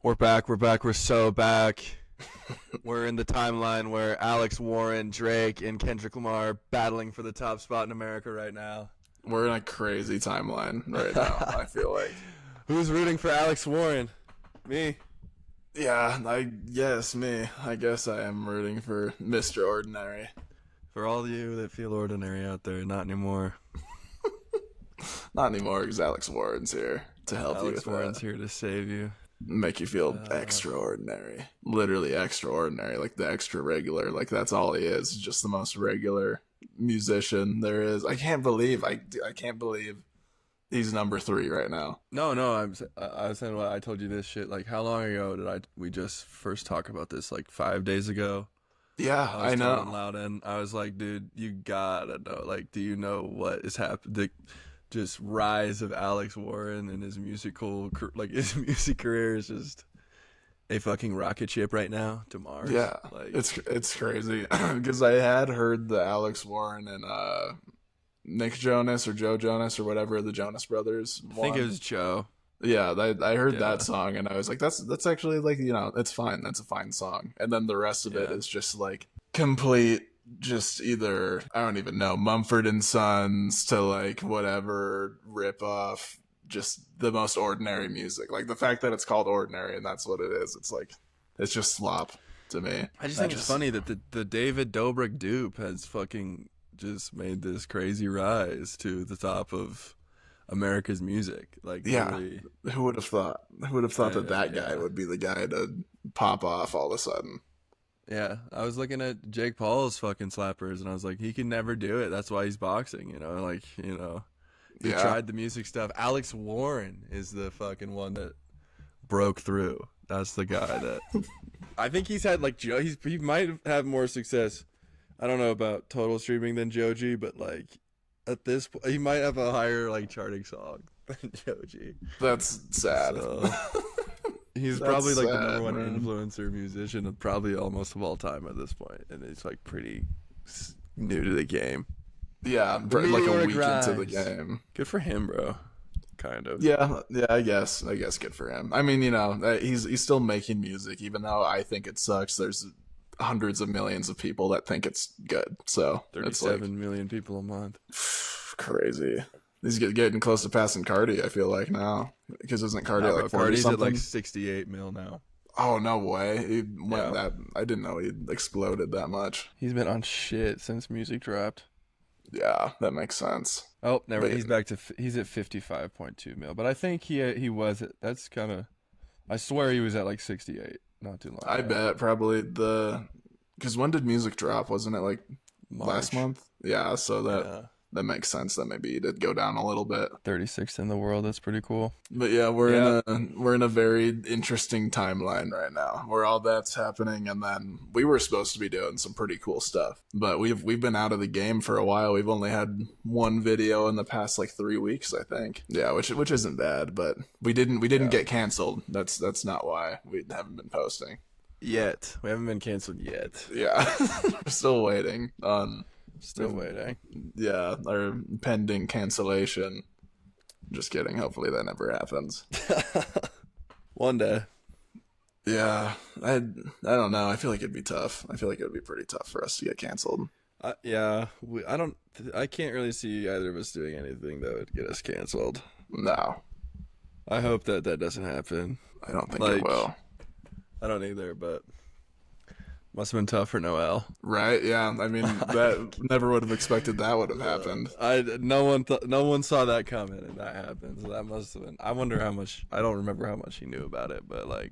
We're back. We're so back. We're in the timeline where Alex Warren, Drake, and Kendrick Lamar are battling for the top spot in America right now. We're in a crazy timeline right now, I feel like. Who's rooting for Alex Warren? Me. Yeah, me. I guess I am rooting for Mr. Ordinary. For all of you that feel ordinary out there, not anymore. Not anymore, because Alex Warren's here to help you with Alex Warren's here to save you. Make you feel extraordinary. Literally extraordinary, like the extra regular. Like that's all he is, just the most regular musician there is. I can't believe he's number 3 right now. No, I was saying, I told you this shit. Like, how long ago did we just first talk about this? Like 5 days ago. Yeah, I know. Loud, and I was like, dude, you gotta know. Like, do you know what is happening? Just rise of Alex Warren and his music career is just a fucking rocket ship right now to Mars. Yeah, like it's crazy because I had heard the Alex Warren and Nick Jonas or Joe Jonas or whatever, the Jonas Brothers. I think it was Joe. Yeah, I heard that song and I was like, that's actually like, it's fine. That's a fine song. And then the rest of it is just like complete. Just either, I don't even know, Mumford and Sons to like whatever rip off, just the most ordinary music. Like the fact that it's called Ordinary and that's what it is. It's like, it's just slop to me. I just think it's funny that the David Dobrik dupe has fucking just made this crazy rise to the top of America's music. Like, yeah, really, who would have thought? Who would have thought that guy would be the guy to pop off all of a sudden? Yeah, I was looking at Jake Paul's fucking slappers, and I was like, he can never do it. That's why he's boxing, He tried the music stuff. Alex Warren is the fucking one that broke through. That's the guy that... I think he's had, like, he might have more success. I don't know about total streaming than Joji, but, like, at this point, he might have a higher, like, charting song than Joji. That's sad. So... He's probably like the number one influencer musician of probably almost of all time at this point, and he's like pretty new to the game. Yeah, like a week into the game. Good for him, bro. Kind of. Yeah, I guess good for him. I mean, he's still making music, even though I think it sucks. There's hundreds of millions of people that think it's good. So 37 million people a month. Crazy. He's getting close to passing Cardi, I feel like, now. Because isn't Cardi like 40 Cardi's something? at like 68 mil now. Oh, no way. He went that. I didn't know he exploded that much. He's been on shit since music dropped. Yeah, that makes sense. Oh, he's back to, he's at 55.2 mil. But I think he was at, that's kind of, I swear he was at like 68 not too long ago. I bet probably because when did music drop? Wasn't it like March. Last month? Yeah, so that makes sense that maybe he did go down a little bit. 36th in the world. That's pretty cool. But yeah, we're in a very interesting timeline right now where all that's happening, and then we were supposed to be doing some pretty cool stuff, but we've been out of the game for a while. We've only had one video in the past like 3 weeks, I think. Yeah, which isn't bad, but we didn't get canceled. That's not why we haven't been posting yet. We haven't been canceled yet. Yeah, we're still waiting on. Still waiting. Yeah, our pending cancellation. Just kidding. Hopefully that never happens. One day. Yeah, I don't know. I feel like it'd be tough. I feel like it would be pretty tough for us to get canceled. I can't really see either of us doing anything that would get us canceled. No. I hope that doesn't happen. I don't think it will. I don't either, but must have been tough for Noel. Right? Yeah. I mean, that never would have expected that would have happened. No one saw that coming, and that happened. So that must have been. I wonder how much. I don't remember how much he knew about it, but like,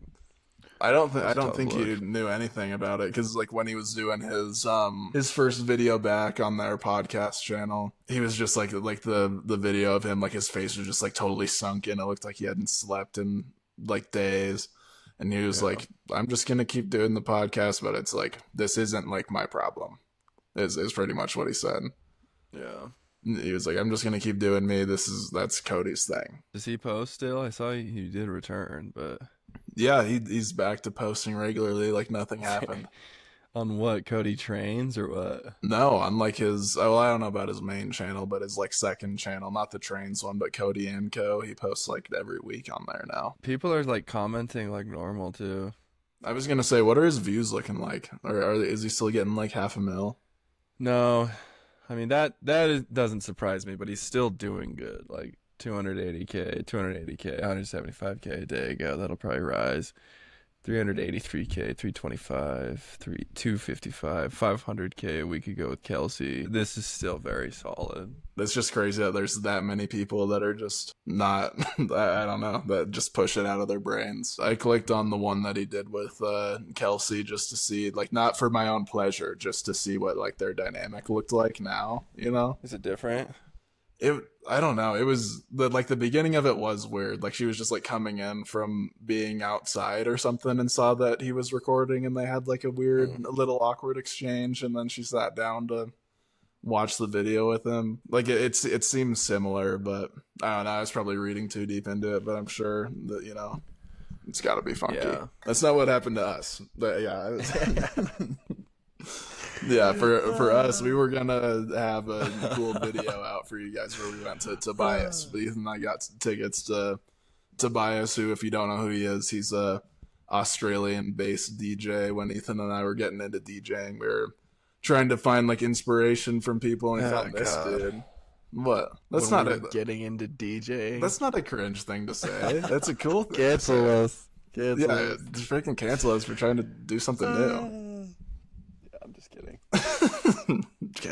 I don't think he knew anything about it, because like when he was doing his first video back on their podcast channel, he was just like the video of him, like his face was just like totally sunken. It looked like he hadn't slept in like days. And he was like, I'm just going to keep doing the podcast, but it's like, this isn't like my problem, is pretty much what he said. Yeah. He was like, I'm just going to keep doing me. That's Cody's thing. Does he post still? I saw he did return, but. Yeah, he's back to posting regularly like nothing happened. On what, Cody Trains or what? No, on like his, well, I don't know about his main channel, but his like second channel, not the Trains one, but Cody and Co. He posts like every week on there now. People are like commenting like normal too. I was gonna say, what are his views looking like? Is he still getting like 500,000? No, I mean doesn't surprise me, but he's still doing good. Like 280K, 280K, 175K a day ago. That'll probably rise. 383K, 325, 255, 500K a week ago with Kelsey. This is still very solid. It's just crazy that there's that many people that are just not, I don't know, that just push it out of their brains. I clicked on the one that he did with Kelsey just to see, like, not for my own pleasure, just to see what like their dynamic looked like now, you know? Is it different? I don't know. It was the beginning of it was weird. Like she was just like coming in from being outside or something and saw that he was recording and they had like a weird, a little awkward exchange, and then she sat down to watch the video with him. Like it seems similar, but I don't know. I was probably reading too deep into it, but I'm sure that, you know, it's got to be funky. Yeah. That's not what happened to us. But yeah. Yeah, for us, we were gonna have a cool video out for you guys where we went to Tobias. Ethan and I got tickets to Tobias, who, if you don't know who he is, he's a Australian-based DJ. When Ethan and I were getting into DJing, we were trying to find like inspiration from people, and we found this dude. What? That's when not getting into DJing. That's not a cringe thing to say. That's a cool thing. Cancel us. Yeah, freaking cancel us for trying to do something new. I'm just kidding.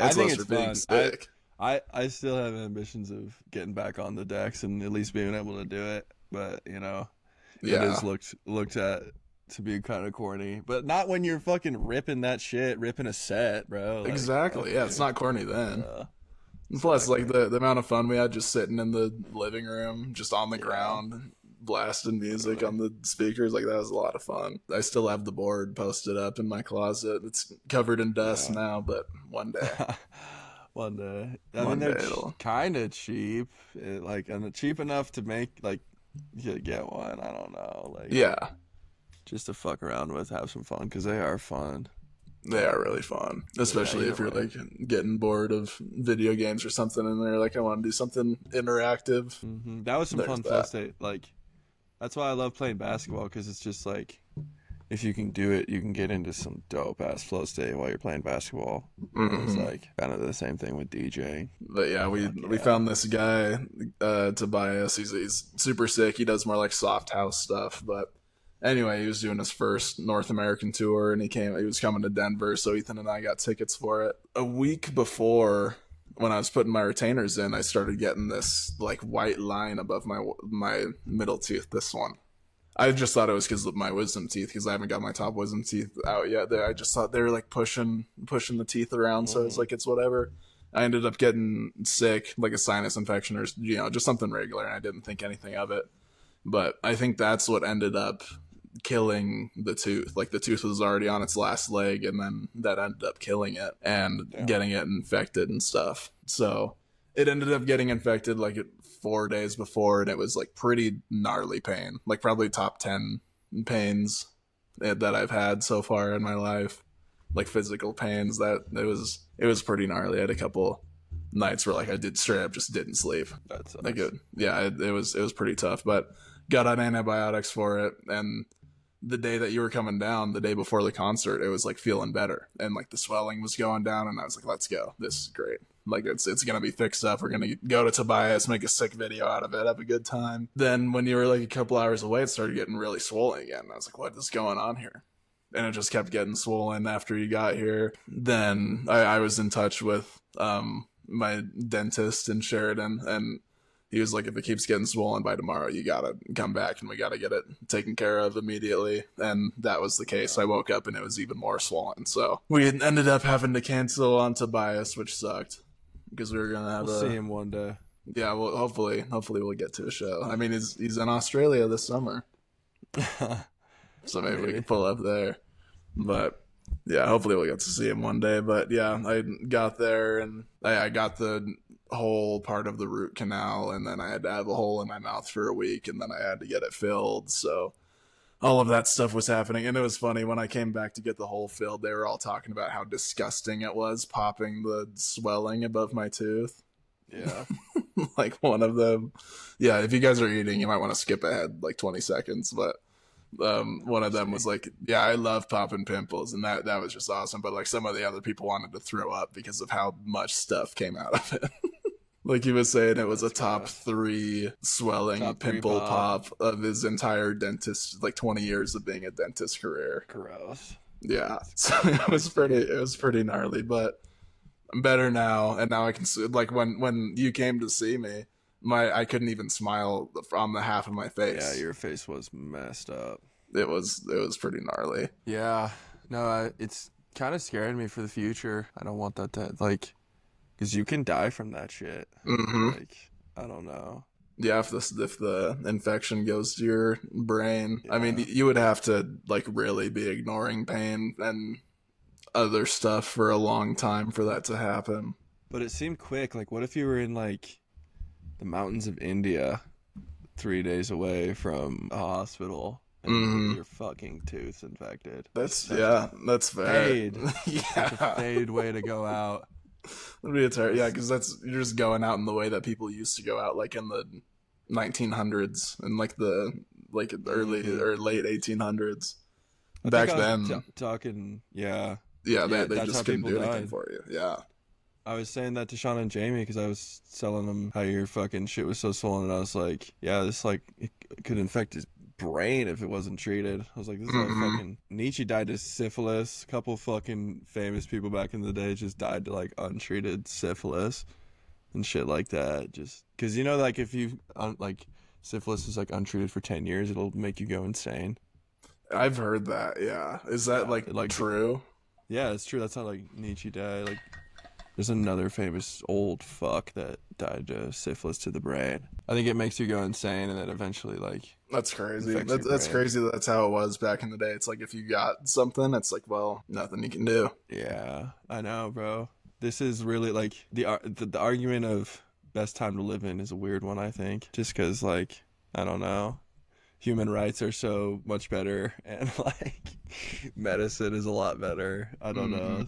I think it's fun. Sick. I still have ambitions of getting back on the decks and at least being able to do it, but you know, it is looked at to be kind of corny, but not when you're fucking ripping a set, bro. Like, exactly. Yeah, it's not corny then. Plus, like the amount of fun we had just sitting in the living room, just on the ground, blasting music on the speakers, like that was a lot of fun. I still have the board posted up in my closet. It's covered in dust now, but one day. One day. I mean, they're kind of cheap, and cheap enough to make like you get one. I don't know, like just to fuck around with, have some fun, because they are fun. They are really fun, especially if you're like getting bored of video games or something, and they're like, I want to do something interactive. Mm-hmm. That was some fun flow state. Like, that's why I love playing basketball, because it's just like, if you can do it, you can get into some dope ass flow state while you're playing basketball. Mm-hmm. It's like kind of the same thing with DJing. But yeah, we found this guy, Tobias. He's super sick. He does more like soft house stuff, but anyway, he was doing his first North American tour, and he was coming to Denver, so Ethan and I got tickets for it. A week before, when I was putting my retainers in, I started getting this like white line above my middle tooth, this one. I just thought it was because of my wisdom teeth, because I haven't got my top wisdom teeth out yet. I just thought they were like pushing the teeth around, so it's like, it's whatever. I ended up getting sick, like a sinus infection or, you know, just something regular, and I didn't think anything of it. But I think that's what ended up killing the tooth. Like the tooth was already on its last leg, and then that ended up killing it and getting it infected and stuff. So it ended up getting infected like 4 days before, and it was like pretty gnarly pain, like probably top 10 pains that I've had so far in my life, like physical pains. That it was pretty gnarly. I had a couple nights where like I did straight up just didn't sleep. That's like it was pretty tough, but got on antibiotics for it. And the day that you were coming down, the day before the concert, it was like feeling better, and like the swelling was going down, and I was like, let's go, this is great. Like it's gonna be fixed up. We're gonna go to Tobias, make a sick video out of it, have a good time. Then when you were like a couple hours away, it started getting really swollen again. I was like, what is going on here? And it just kept getting swollen after you got here. Then I was in touch with my dentist in Sheridan, and he was like, if it keeps getting swollen by tomorrow, you gotta come back and we gotta get it taken care of immediately. And that was the case. I woke up and it was even more swollen. So we ended up having to cancel on Tobias, which sucked, because we were gonna have see him one day. Yeah, well, hopefully we'll get to a show. I mean, he's in Australia this summer, so maybe we can pull up there. But yeah, hopefully we'll get to see him one day. But yeah, I got there, and I got the whole part of the root canal, and then I had to have a hole in my mouth for a week, and then I had to get it filled. So all of that stuff was happening. And it was funny when I came back to get the hole filled, they were all talking about how disgusting it was popping the swelling above my tooth. Yeah. Like one of them. Yeah, if you guys are eating, you might want to skip ahead like 20 seconds. But one of them was like, yeah, I love popping pimples. And that was just awesome. But like some of the other people wanted to throw up because of how much stuff came out of it. Like he was saying, it was a top 3 swelling pimple pop of his entire dentist, like 20 years of being a dentist career. Gross. Yeah, so it was pretty gnarly, but I'm better now, and now I can see. Like when you came to see me, I couldn't even smile on the half of my face. Yeah, your face was messed up. It was pretty gnarly. Yeah, no, it's kind of scaring me for the future. I don't want that to like. Because you can die from that shit. Mm-hmm. Like, I don't know. Yeah, if the infection goes to your brain, Yeah. I mean, you would have to like really be ignoring pain and other stuff for a long time for that to happen. But it seemed quick. Like, what if you were in like the mountains of India, 3 days away from a hospital, and your fucking tooth's infected? That's fair. Fade. Yeah, such a fade way to go out. It'd be yeah, because you're just going out in the way that people used to go out, like in the 1900s and like the early or late 1800s. Back then, talking, yeah, they that's just how couldn't do people anything died. for you. Yeah, I was saying that to Sean and Jamie because I was telling them how your fucking shit was so swollen, and I was like, yeah, this like it could infect his brain if it wasn't treated. I was like, this is how fucking Nietzsche died to syphilis. A couple fucking famous people back in the day just died to like untreated syphilis and shit like that. Just because like if you like syphilis is like untreated for 10 years, it'll make you go insane. I've heard that. Yeah, is that like true? Yeah, it's true. That's how like Nietzsche died. Like there's another famous old fuck that died of syphilis to the brain. I think it makes you go insane, and then eventually, like... That's crazy. That's crazy that that's how it was back in the day. It's like if you got something, it's like, well, nothing you can do. Yeah, I know, bro. This is really, like, the argument of best time to live in is a weird one, I think. Just because, like, I don't know. Human rights are so much better, and, like, medicine is a lot better. I don't know.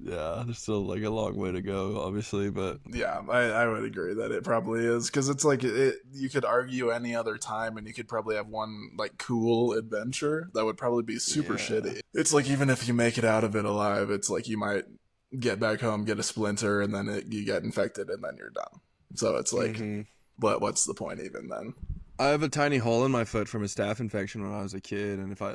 Yeah, there's still like a long way to go, obviously, but yeah, I would agree that it probably is because it's like you could argue any other time, and you could probably have one like cool adventure that would probably be super shitty. It's like even if you make it out of it alive, it's like you might get back home, get a splinter, and then you get infected, and then you're done. So it's like, what's the point even then? I have a tiny hole in my foot from a staph infection when I was a kid, and if I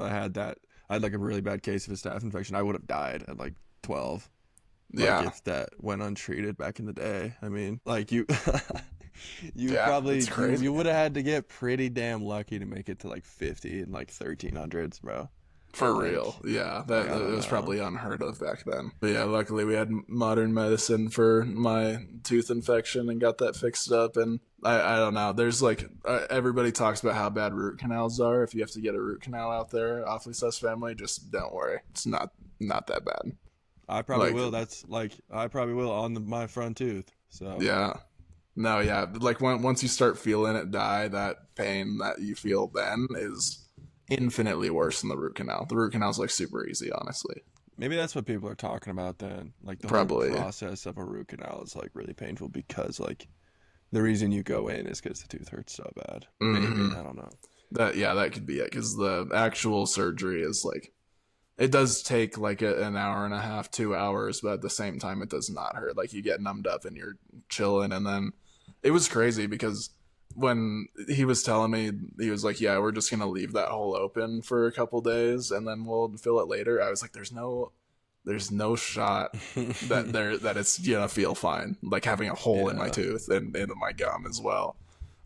had that, I had like a really bad case of a staph infection, I would have died at like 12. Like if that went untreated back in the day. I mean, like you probably you would have had to get pretty damn lucky to make it to like 50 and like 1300s, bro. For real. Yeah, that was probably unheard of back then. But yeah, luckily we had modern medicine for my tooth infection and got that fixed up. And I don't know, there's like everybody talks about how bad root canals are. If you have to get a root canal out there, AwfullySus family, just don't worry, it's not that bad. I probably will. That's like I probably will on my front tooth. So yeah, no, yeah. Like once you start feeling it die, that pain that you feel then is infinitely worse than the root canal. The root canal is like super easy, honestly. Maybe that's what people are talking about then. Like the whole process of a root canal is like really painful because like the reason you go in is because the tooth hurts so bad. Maybe I don't know. That could be it because the actual surgery is like. It does take like an hour and a half, 2 hours, but at the same time, it does not hurt. Like you get numbed up and you're chilling. And then it was crazy because when he was telling me, he was like, yeah, we're just going to leave that hole open for a couple days and then we'll fill it later. I was like, there's no shot that it's gonna feel fine. Like having a hole in my tooth and in my gum as well.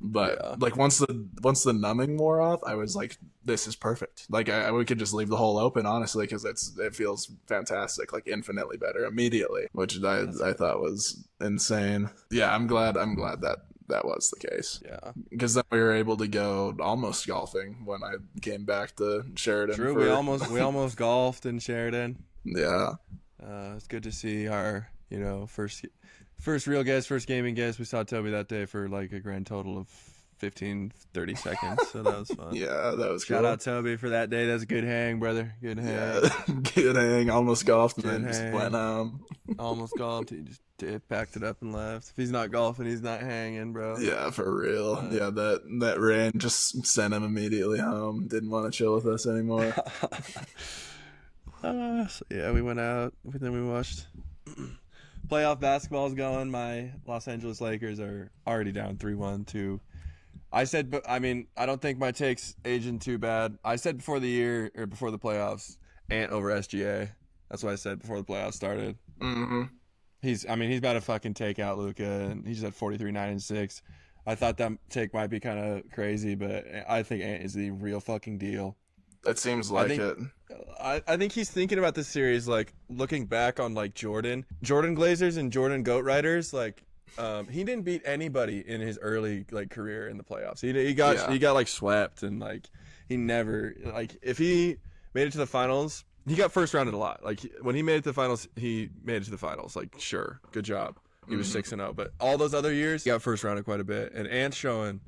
But like once the numbing wore off, I was like, this is perfect. Like we could just leave the hole open, honestly, because it feels fantastic, like infinitely better immediately, which I thought was insane. Yeah, I'm glad that was the case. Yeah, because then we were able to go almost golfing when I came back to Sheridan. True, we almost golfed in Sheridan. Yeah, it's good to see our first real guest, first gaming guest. We saw Toby that day for like a grand total of 15, 30 seconds. So that was fun. Yeah, that was cool. Shout out Toby for that day. That's a good hang, brother. Good hang. Yeah, good hang. Almost golfed and good then just hang. went home. Almost golfed. He just packed it up and left. If he's not golfing, he's not hanging, bro. Yeah, for real. Yeah, that rain just sent him immediately home. Didn't want to chill with us anymore. So yeah, we went out. Then we watched. Playoff basketball's going. My Los Angeles Lakers are already down 3-1 to. I said, but I mean, I don't think my take's aging too bad. I said before the year or before the playoffs, Ant over SGA. That's what I said before the playoffs started. Mm-hmm. He's about to fucking take out Luka, and he's at 43, 9, and 6. I thought that take might be kind of crazy, but I think Ant is the real fucking deal. It seems like it. I think he's thinking about this series, like looking back on like Jordan Glazers and Jordan Goat Riders. Like, he didn't beat anybody in his early like career in the playoffs. He got like swept, and like he never like if he made it to the finals, he got first rounded a lot. Like when he made it to the finals, he made it to the finals. Like sure, good job. He was 6-0, but all those other years, he got first rounded quite a bit. And Ant's showing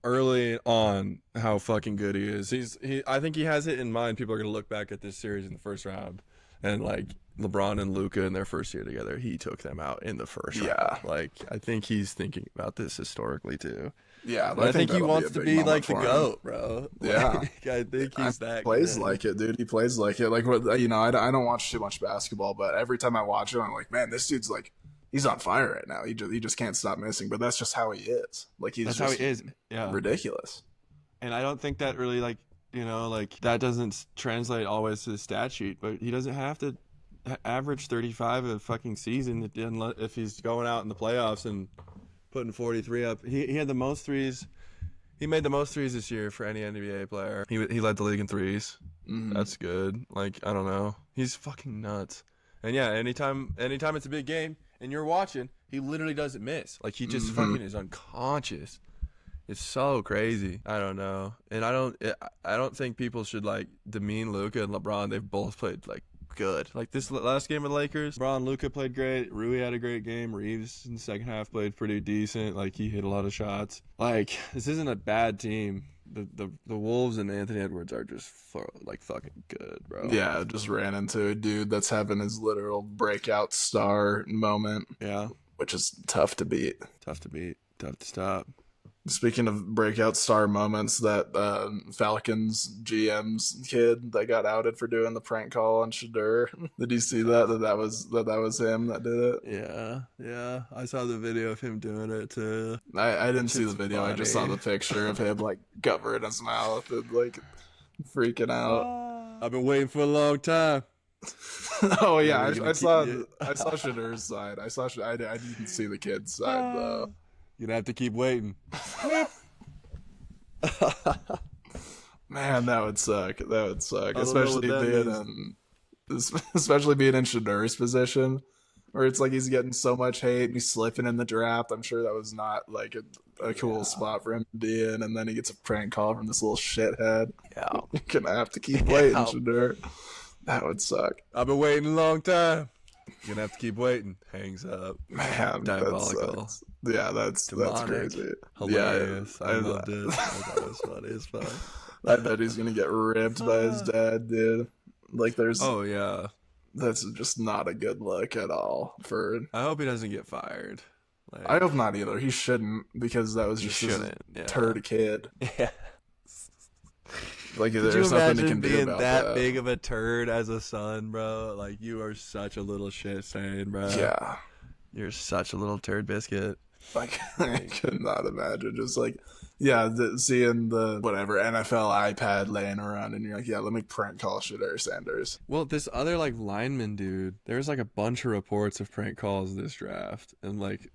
early on how fucking good he is. I think he has it in mind. People are gonna look back at this series in the first round, and like LeBron and Luka in their first year together, he took them out in the first round. Like I think he's thinking about this historically too. Yeah, I think he wants to be like the GOAT, bro. Yeah, I think he's that. Plays good. like it, dude. He plays like it. Like you know, I don't watch too much basketball, but every time I watch it, I'm like, man, this dude's like. He's on fire right now. He just can't stop missing. But that's just how he is. Like that's how he is. Yeah, ridiculous. And I don't think that really like that doesn't translate always to the stat sheet. But he doesn't have to average 35 a fucking season if he's going out in the playoffs and putting 43 up. He had the most threes. He made the most threes this year for any NBA player. He led the league in threes. Mm-hmm. That's good. Like I don't know. He's fucking nuts. And yeah, anytime it's a big game. And you're watching, he literally doesn't miss. Like, he just fucking is unconscious. It's so crazy. I don't know. And I don't think people should, like, demean Luka and LeBron. They've both played, like, good. Like, this last game of the Lakers, LeBron and Luka played great. Rui had a great game. Reeves in the second half played pretty decent. Like, he hit a lot of shots. Like, this isn't a bad team. The Wolves and Anthony Edwards are just fucking good, bro. Yeah, just ran into a dude that's having his literal breakout star moment. Yeah, which is tough to beat. Tough to stop. Speaking of breakout star moments, that Falcons GM's kid that got outed for doing the prank call on Shadur. Did you see that was him that did it? Yeah. I saw the video of him doing it too. I didn't see the video. Funny. I just saw the picture of him like covering his mouth and like freaking out. I've been waiting for a long time. Oh yeah, I saw Shadur's side. I didn't see the kid's side though. You're gonna have to keep waiting. Man, that would suck. Especially being in Shadur's position, where it's like he's getting so much hate, he's slipping in the draft. I'm sure that was not like a cool spot for him to be in, and then he gets a prank call from this little shithead. Yeah, you're gonna have to keep waiting, Shadur. That would suck. I've been waiting a long time. You're gonna have to keep waiting. Hangs up. Man, diabolical. That's crazy. Hilarious. I loved it. I thought it was funny as fuck. I bet he's gonna get ripped by his dad, dude. Like there's. Oh yeah. That's just not a good look at all. I hope he doesn't get fired. Like, I hope not either. He shouldn't, because that was just a turd kid. Yeah. Like, there's nothing he can do about that. Being that big of a turd as a son, bro. Like, you are such a little shit stain, bro. Yeah. You're such a little turd biscuit. Like, I could not imagine. Just like, seeing the whatever NFL iPad laying around, and you're like, yeah, let me prank call Shadur Sanders. Well, this other like lineman dude, there's like a bunch of reports of prank calls this draft, and like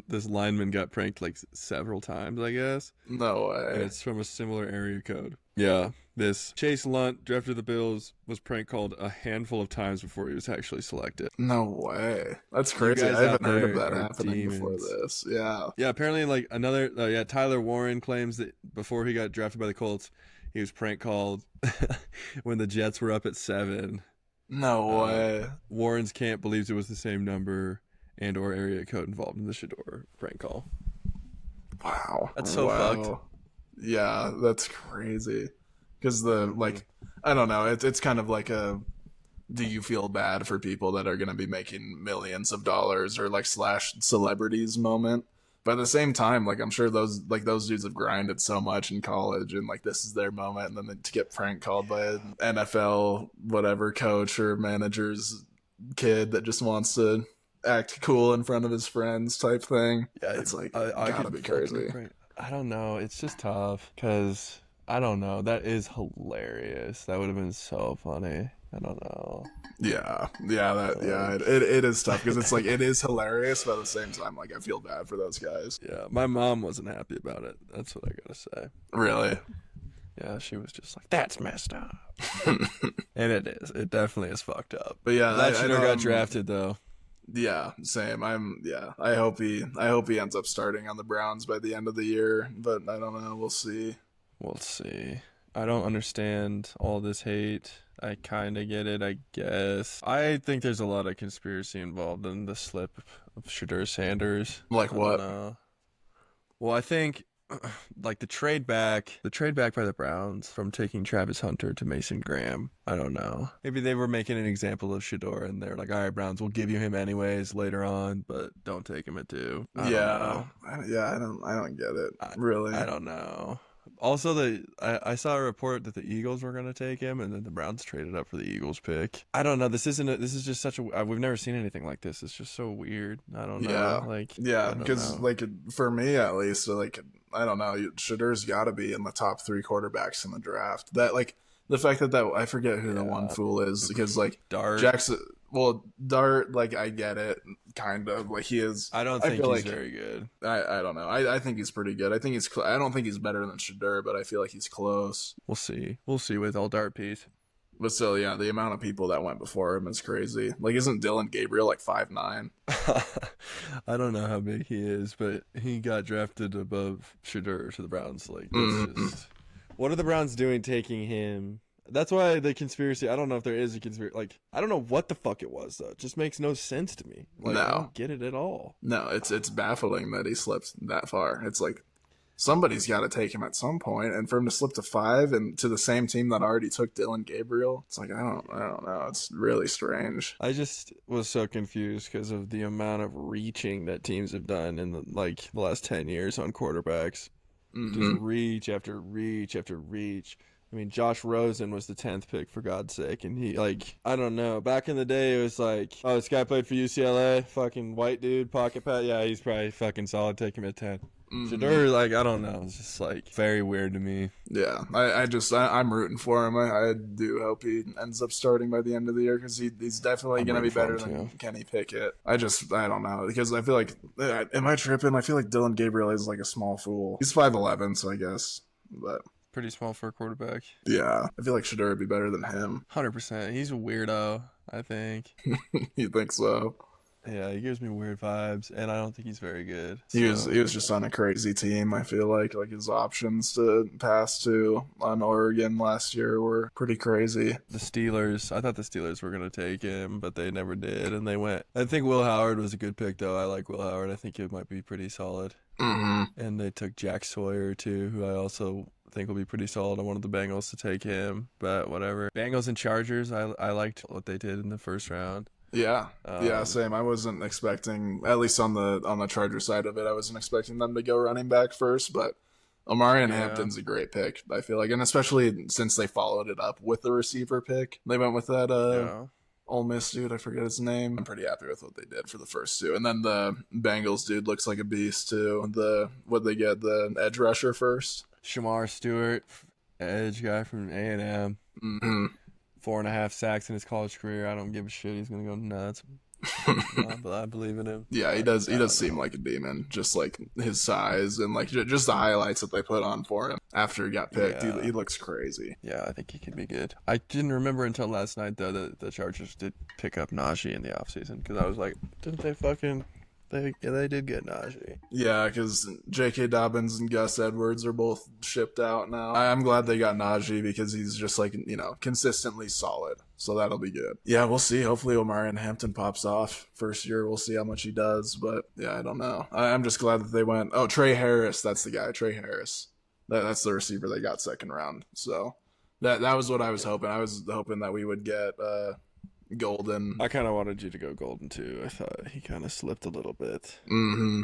this lineman got pranked like several times, I guess. No way. And it's from a similar area code. Yeah. This Chase Lunt, drafted the Bills, was prank called a handful of times before he was actually selected. No way. That's crazy. I haven't heard of that happening before this. Yeah. Yeah, apparently like another, Tyler Warren claims that before he got drafted by the Colts, he was prank called when the Jets were up at 7. No way. Warren's camp believes it was the same number and or area code involved in the Shador prank call. Wow. That's so fucked. Yeah, that's crazy. Because I don't know, it's kind of like a, do you feel bad for people that are going to be making millions of dollars or like slash celebrities moment? But at the same time, like I'm sure those dudes have grinded so much in college, and like this is their moment, and then to get prank called by an NFL whatever coach or manager's kid that just wants to act cool in front of his friends type thing. Yeah, it's like gotta be crazy. I don't know. It's just tough because I don't know. That is hilarious. That would have been so funny. I don't know. Yeah, it is tough because it's like it is hilarious, but at the same time, like I feel bad for those guys. Yeah, my mom wasn't happy about it. That's what I gotta say. Really? Yeah, she was just like, "That's messed up," and it is. It definitely is fucked up. But yeah, that should have got drafted though. Yeah, same. I hope he ends up starting on the Browns by the end of the year, but I don't know. We'll see. We'll see. I don't understand all this hate. I kind of get it, I guess. I think there's a lot of conspiracy involved in the slip of Shedeur Sanders. Like what? Well, I think like the trade back by the Browns from taking Travis Hunter to Mason Graham. I don't know. Maybe they were making an example of Shedeur and they're like, all right, Browns, we'll give you him anyways later on, but don't take him at 2. I don't get it. Really. I don't know. Also, I saw a report that the Eagles were going to take him, and then the Browns traded up for the Eagles pick. I don't know. This is just such a. We've never seen anything like this. It's just so weird. I don't know. Because like for me at least, like I don't know. Shedeur's got to be in the top 3 quarterbacks in the draft. That like the fact that I forget who the one fool is because like Dart Jackson. Well, Dart, like I get it, kind of like he is. I don't think he's very good. I don't know. I think he's pretty good. I don't think he's better than Shedeur, but I feel like he's close. We'll see with all Dart piece. But still, yeah, the amount of people that went before him is crazy. Like, isn't Dylan Gabriel like 5'9"? I don't know how big he is, but he got drafted above Shedeur to the Browns. Like, that's just what are the Browns doing taking him? That's why the conspiracy, I don't know if there is a conspiracy. Like, I don't know what the fuck it was, though. It just makes no sense to me. Like, I don't get it at all. No, it's baffling that he slipped that far. It's like, somebody's got to take him at some point, and for him to slip to 5 and to the same team that already took Dylan Gabriel, it's like, I don't know. It's really strange. I just was so confused because of the amount of reaching that teams have done in the last 10 years on quarterbacks. Just reach after reach after reach. I mean, Josh Rosen was the 10th pick, for God's sake. And he, I don't know. Back in the day, it was like, oh, this guy played for UCLA. Fucking white dude, pocket pat. Yeah, he's probably fucking solid. Take him at 10. Shedeur, I don't know. It's just, very weird to me. Yeah, I'm rooting for him. I do hope he ends up starting by the end of the year because he's definitely going to be better than Kenny Pickett. I don't know because I feel like, am I tripping? I feel like Dylan Gabriel is a small fool. He's 5'11", so I guess, but... Pretty small for a quarterback. Yeah, I feel like Shedeur would be better than him. 100%. He's a weirdo, I think. You think so? Yeah, he gives me weird vibes, and I don't think he's very good. He was just on a crazy team. I feel like his options to pass to on Oregon last year were pretty crazy. The Steelers, I thought the Steelers were going to take him, but they never did, and they went. I think Will Howard was a good pick, though. I like Will Howard. I think it might be pretty solid. And they took Jack Sawyer, too, who I also think will be pretty solid. I wanted the Bengals to take him, but whatever. Bengals and Chargers, I liked what they did in the first round. Yeah, same. I wasn't expecting, at least on the Charger side of it, I wasn't expecting them to go running back first, but Omarion Hampton's a great pick, I feel like, and especially since they followed it up with the receiver pick. They went with that Ole Miss dude, I forget his name. I'm pretty happy with what they did for the first 2. And then the Bengals dude looks like a beast too. What'd they get? The edge rusher first? Shamar Stewart, edge guy from A&M. 4.5 sacks in his college career. I don't give a shit. He's gonna go nuts. But I believe in him. Yeah, he does. He does seem like a demon. Just his size and just the highlights that they put on for him after he got picked. Yeah. He looks crazy. Yeah, I think he could be good. I didn't remember until last night though that the Chargers did pick up Najee in the offseason because I was like, didn't they fucking They did get Najee. Yeah, because J.K. Dobbins and Gus Edwards are both shipped out now. I'm glad they got Najee because he's just like, consistently solid. So that'll be good. Yeah, we'll see. Hopefully Omarion Hampton pops off. First year, we'll see how much he does. But yeah, I don't know. I'm just glad that they went. Oh, Trey Harris. That's the guy. Trey Harris. That's the receiver they got second round. So that was what I was hoping. I was hoping that we would get Golden. I kind of wanted you to go Golden too. I thought he kind of slipped a little bit.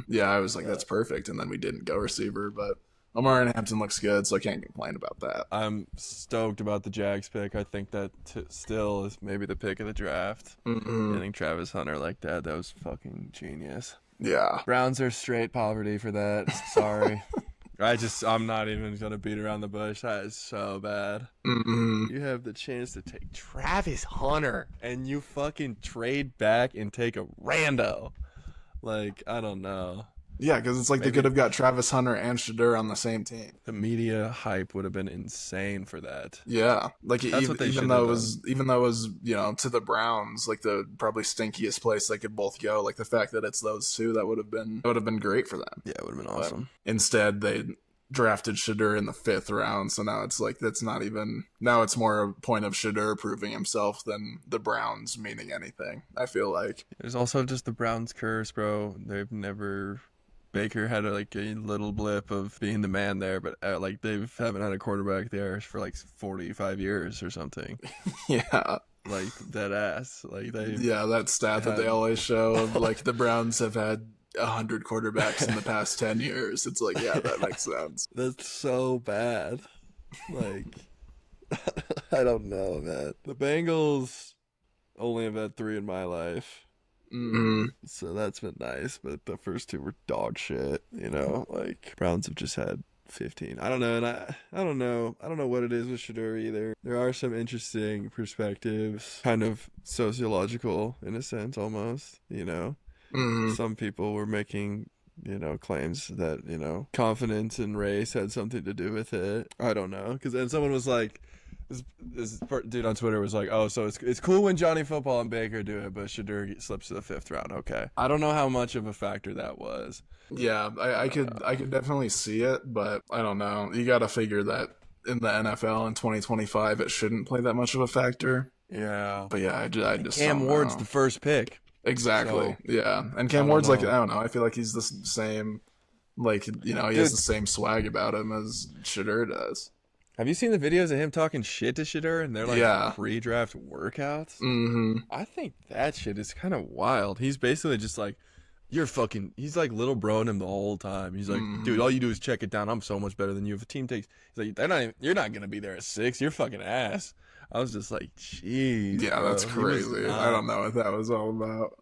Yeah, I was like, that's perfect. And then we didn't go receiver, but Omarion Hampton looks good, so I can't complain about that. I'm stoked about the Jags pick. I think that still is maybe the pick of the draft. Getting Travis Hunter like that was fucking genius. Yeah. Browns are straight poverty for that. Sorry. I'm not even going to beat around the bush. That is so bad. You have the chance to take Travis Hunter, and you fucking trade back and take a rando. Like, I don't know. Yeah, because it's like they could have got Travis Hunter and Shedeur on the same team. The media hype would have been insane for that. Yeah, like That's what they even though it was to the Browns, like the probably stinkiest place they could both go. Like the fact that it's those two, that would have been great for them. Yeah, it would have been awesome. But instead, they drafted Shedeur in the 5th round, so now it's like now it's more a point of Shedeur proving himself than the Browns meaning anything. I feel like there's also just the Browns curse, bro. Baker had a little blip of being the man there, but they haven't had a quarterback there for 45 years or something. Yeah. Like dead ass. That stat that they always show of the Browns have had 100 quarterbacks in the past 10 years. It's like, yeah, that makes sense. That's so bad. I don't know, man. The Bengals only have had 3 in my life. So that's been nice, but the first 2 were dog shit, Browns have just had 15. I don't know, and I don't know what it is with Shedeur either. There are some interesting perspectives, kind of sociological in a sense almost, Some people were making claims that, confidence and race had something to do with it. I don't know, because then someone was like, this dude on Twitter was like, oh, so it's cool when Johnny Football and Baker do it, but Shedeur slips to the 5th round. Okay. I don't know how much of a factor that was. Yeah, I could definitely see it, but I don't know. You got to figure that in the NFL in 2025, it shouldn't play that much of a factor. Yeah. But yeah, I just Cam Ward's the first pick. Exactly. So, yeah. And Cam Ward's I don't know. I feel like he's the same, he has the same swag about him as Shedeur does. Have you seen the videos of him talking shit to Shedeur and they're pre-draft workouts? I think that shit is kind of wild. He's basically just like, he's like little broing him the whole time. He's like, dude, all you do is check it down. I'm so much better than you. If a team takes, he's like, you're not going to be there at 6. You're fucking ass. I was just like, jeez. Yeah, bro. That's crazy. I don't know what that was all about.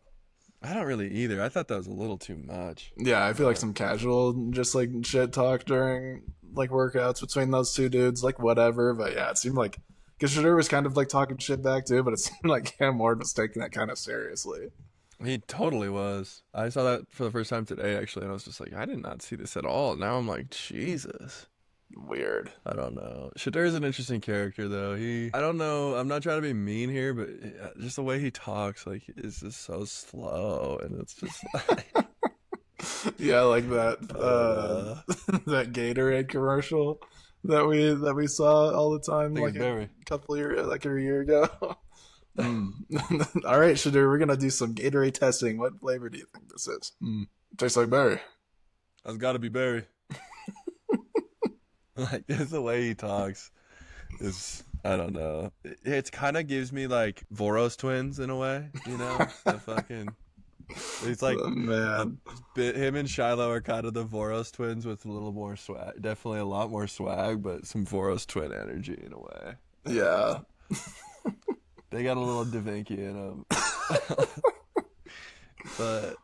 I don't really either. I thought that was a little too much. Yeah, I feel like some casual, just shit talk during workouts between those two dudes, whatever. But yeah, it seemed like because Shedeur was kind of talking shit back too, but it seemed like Cam Ward was taking that kind of seriously. He totally was. I saw that for the first time today, actually, and I was just like, I did not see this at all. Now I'm like, Jesus. Weird. I don't know. Shadeur's an interesting character, though. I don't know. I'm not trying to be mean here, but just the way he talks, is just so slow, and it's just yeah, like that that Gatorade commercial that we saw all the time, a couple years, a year ago. All right, Shedeur, we're gonna do some Gatorade testing. What flavor do you think this is? Tastes like berry. That's got to be berry. Just the way he talks is, I don't know. It kind of gives me Voros twins in a way, the fucking. It's like, oh, man. Him and Shiloh are kind of the Voros twins with a little more swag. Definitely a lot more swag, but some Voros twin energy in a way. Yeah. They got a little Da Vinci in them. But,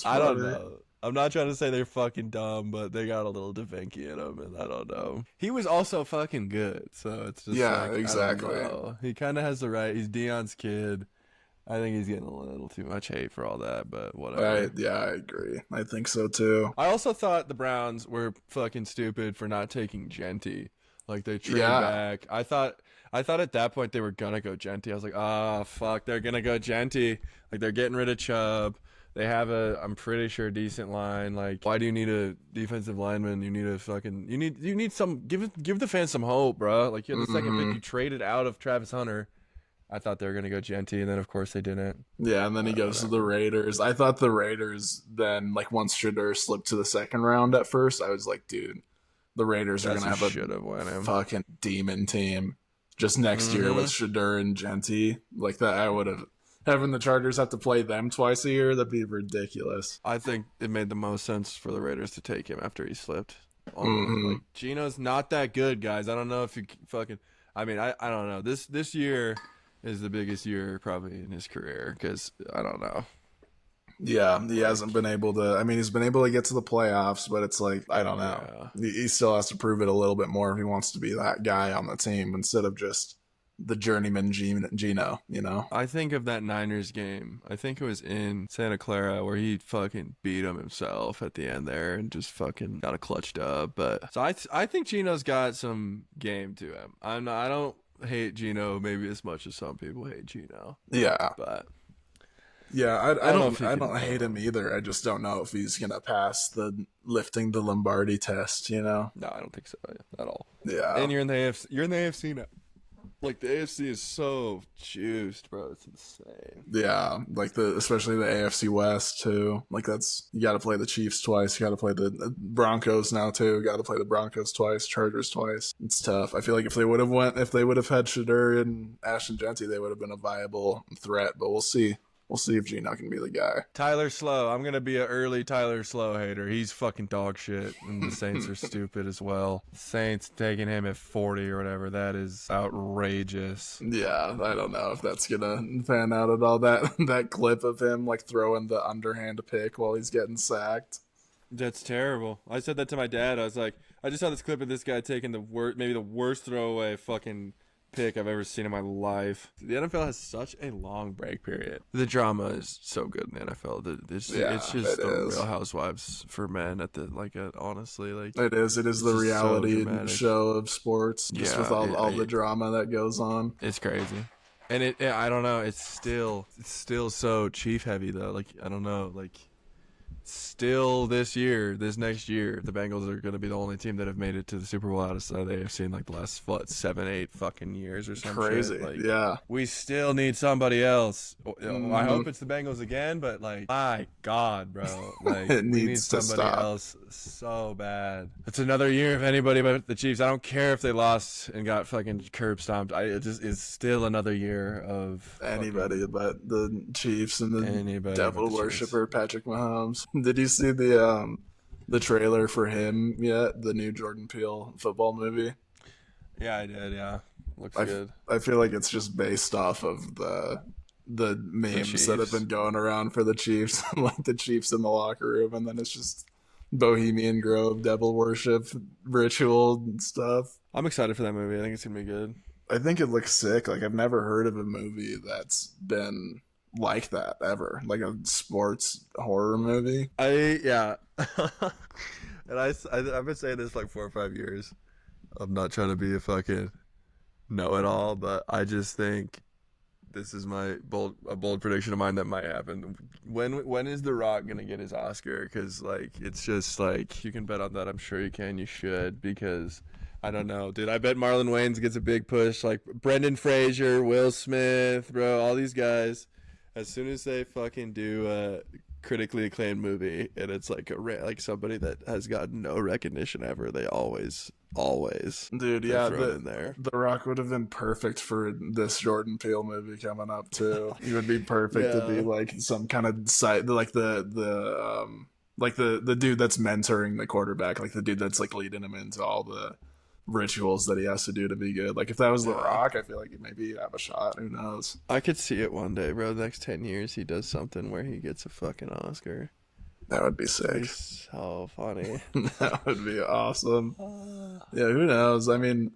I don't know. I'm not trying to say they're fucking dumb, but they got a little Da Vinci in them, and I don't know. He was also fucking good, so it's just exactly. He kind of has the right. He's Deion's kid. I think he's getting a little too much hate for all that, but whatever. I agree. I think so too. I also thought the Browns were fucking stupid for not taking Genty. They traded back. I thought at that point they were gonna go Genty. I was like, fuck, they're gonna go Genty. They're getting rid of Chubb. They have I'm pretty sure, decent line. Like, why do you need a defensive lineman? You need you need some, give the fans some hope, bro. Like, you had the second pick, you traded out of Travis Hunter. I thought they were going to go Genty, and then, of course, they didn't. Yeah, and then he goes to the Raiders. I thought the Raiders then, like, once Shedeur slipped to the second round at first, I was like, dude, the Raiders are going to have a fucking demon team just next year with Shedeur and Genty. Like, that, I would have... Having the Chargers have to play them twice a year, that'd be ridiculous. I think it made the most sense for the Raiders to take him after he slipped. Like, Geno's not that good, guys. I don't know if you fucking... I mean, I don't know. This year is the biggest year probably in his career because I don't know. Yeah, he hasn't been able to... I mean, he's been able to get to the playoffs, but it's like, I don't know. Yeah. He still has to prove it a little bit more if he wants to be that guy on the team instead of just... the journeyman Geno, you know? I think of that Niners game. I think it was in Santa Clara where he fucking beat him himself at the end there and just fucking got a clutched up. But so I think Geno's got some game to him. I don't hate Geno maybe as much as some people hate Geno. Yeah, but yeah, I don't hate him either. I just don't know if he's gonna pass the lifting the Lombardi test. You know? No, I don't think so at all. Yeah, and you're in the AFC. You're in the AFC now. Like, the AFC is so juiced, bro. It's insane. Yeah, like especially the AFC West too. Like, you got to play the Chiefs twice. You got to play the Broncos now too. Got to play the Broncos twice, Chargers twice. It's tough. I feel like if they would have had Shedeur and Ashton Genty, they would have been a viable threat. But we'll see. We'll see if Geno can be the guy. Tyler Slow. I'm going to be an early Tyler Slow hater. He's fucking dog shit, and the Saints are stupid as well. Saints taking him at 40 or whatever. That is outrageous. Yeah, I don't know if that's going to pan out at all. That clip of him, like, throwing the underhand pick while he's getting sacked. That's terrible. I said that to my dad. I was like, I just saw this clip of this guy taking maybe the worst throwaway fucking pick I've ever seen in my life. The NFL has such a long break period. The drama is so good in the NFL. It's just the Real Housewives for men at the honestly, like, it is the reality show of sports, just with all the drama that goes on. It's crazy. And I don't know, it's still so Chief heavy though. Like, I don't know, like, still this next year, the Bengals are going to be the only team that have made it to the Super Bowl out of the AFC in like the last 7-8 fucking years or something. Crazy, like, yeah. We still need somebody else. I hope it's the Bengals again, but like, my God, bro, like, we need somebody else so bad. It's another year if anybody but the Chiefs. I don't care if they lost and got fucking curb stomped. It's still another year of anybody but the Chiefs and the devil worshiper Patrick Mahomes. Did you see the trailer for him yet? The new Jordan Peele football movie? Yeah, I did. Yeah, looks good. I feel like it's just based off of the memes that have been going around for the Chiefs, like the Chiefs in the locker room, and then it's just Bohemian Grove, devil worship, ritual and stuff. I'm excited for that movie. I think it's gonna be good. I think it looks sick. Like, I've never heard of a movie that's been like that ever, like a sports horror movie. And I've been saying this for like 4 or 5 years. I'm not trying to be a fucking know-it-all, but I just think this is a bold prediction of mine that might happen. When is The Rock gonna get his Oscar? Because, like, it's just like, you can bet on that. I'm sure you can. You should, because I don't know, dude. I bet Marlon Wayans gets a big push. Like, Brendan Fraser, Will Smith, bro, all these guys. As soon as they fucking do a critically acclaimed movie and it's like somebody that has gotten no recognition ever, they always dude, yeah, The Rock would have been perfect for this Jordan Peele movie coming up too. He would be perfect to be like some kind of side, like the dude that's mentoring the quarterback, like the dude that's like leading him into all the rituals that he has to do to be good. Like, if that was The Rock, I feel like maybe he'd have a shot. Who knows? I could see it one day, bro. The next 10 years he does something where he gets a fucking Oscar. That would be sick. So funny. That would be awesome. Yeah, who knows? I mean,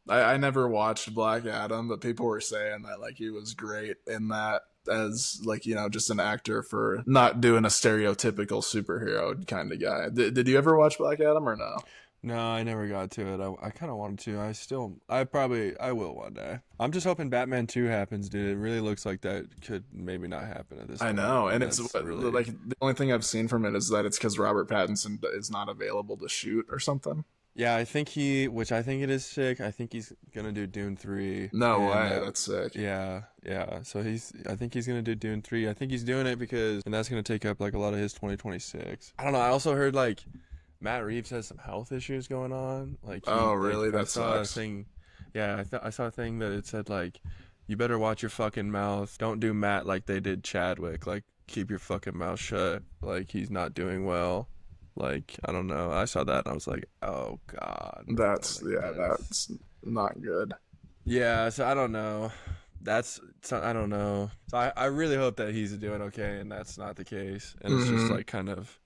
I never watched Black Adam, but people were saying that, like, he was great in that as, like, you know, just an actor for not doing a stereotypical superhero kind of guy. Did you ever watch Black Adam or no? No, I never got to it. I kind of wanted to. I will one day. I'm just hoping Batman 2 happens, dude. It really looks like that could maybe not happen at this I point. know, and That's it's really like the only thing I've seen from it is that it's because Robert Pattinson is not available to shoot or something. Yeah, which I think it is sick. I think he's gonna do Dune 3. No way, that's sick. Yeah, yeah. So I think he's gonna do Dune 3. I think he's doing it and that's gonna take up like a lot of his 2026. I don't know. I also heard like Matt Reeves has some health issues going on. Like, really? That sucks. Yeah, I saw a thing that it said like, you better watch your fucking mouth. Don't do Matt like they did Chadwick. Like, keep your fucking mouth shut. Like, he's not doing well. Like, I don't know. I saw that and I was like, oh God. That's not good. Yeah, so I don't know. I don't know. So I really hope that he's doing okay and that's not the case. And it's just like kind of,